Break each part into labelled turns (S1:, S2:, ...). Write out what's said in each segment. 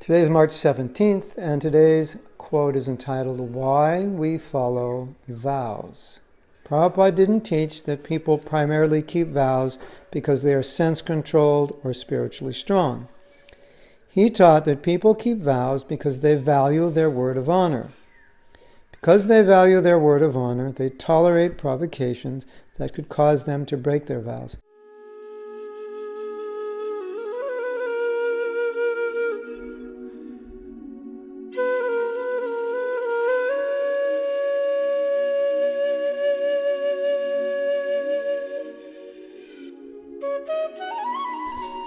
S1: Today is March 17th, and today's quote is entitled, "Why We Follow Vows." Prabhupada didn't teach that people primarily keep vows because they are sense-controlled or spiritually strong. He taught that people keep vows because they value their word of honor. Because they value their word of honor, they tolerate provocations that could cause them to break their vows.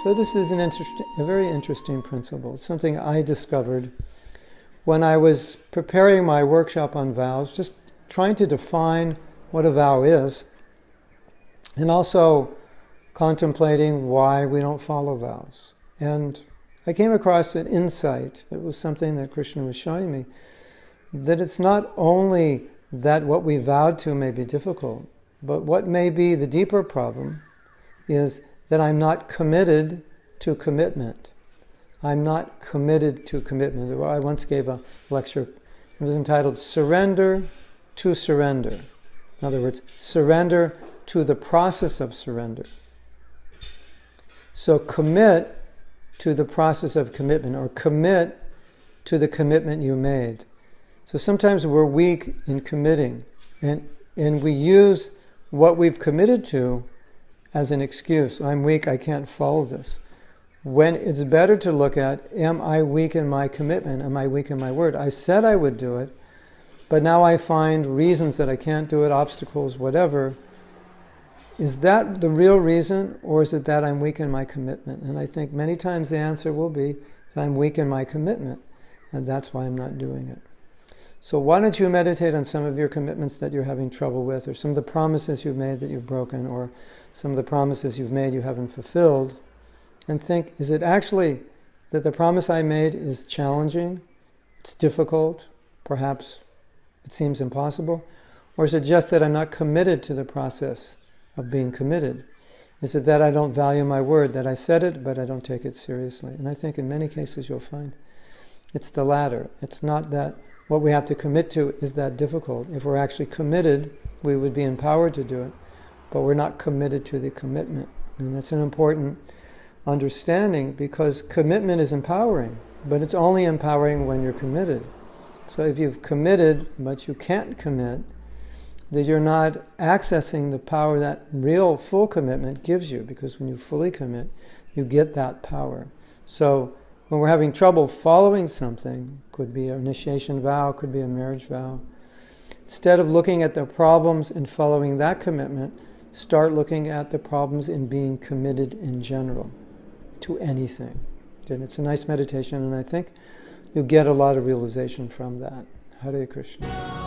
S1: So this is a very interesting principle. It's something I discovered when I was preparing my workshop on vows, just trying to define what a vow is, and also contemplating why we don't follow vows. And I came across an insight. It was something that Krishna was showing me, that it's not only that what we vowed to may be difficult, but what may be the deeper problem is that I'm not committed to commitment. I'm not committed to commitment. I once gave a lecture. It was entitled Surrender to Surrender. In other words, surrender to the process of surrender. So commit to the process of commitment, or commit to the commitment you made. So sometimes we're weak in committing, and we use what we've committed to as an excuse. I'm weak, I can't follow this. When it's better to look at, am I weak in my commitment? Am I weak in my word? I said I would do it, but now I find reasons that I can't do it, obstacles, whatever. Is that the real reason, or is it that I'm weak in my commitment? And I think many times the answer will be, I'm weak in my commitment, and that's why I'm not doing it. So why don't you meditate on some of your commitments that you're having trouble with, or some of the promises you've made that you've broken, or some of the promises you've made you haven't fulfilled, and think, is it actually that the promise I made is challenging, it's difficult, perhaps it seems impossible, or is it just that I'm not committed to the process of being committed? Is it that I don't value my word, that I said it, but I don't take it seriously? And I think in many cases you'll find it's the latter. It's not that what we have to commit to is that difficult. If we're actually committed, we would be empowered to do it, but we're not committed to the commitment. And that's an important understanding, because commitment is empowering, but it's only empowering when you're committed. So if you've committed, but you can't commit, that you're not accessing the power that real full commitment gives you, because when you fully commit, you get that power. So when we're having trouble following something, could be an initiation vow, could be a marriage vow, instead of looking at the problems and following that commitment, start looking at the problems in being committed in general to anything. And it's a nice meditation, and I think you get a lot of realization from that. Hare Krishna.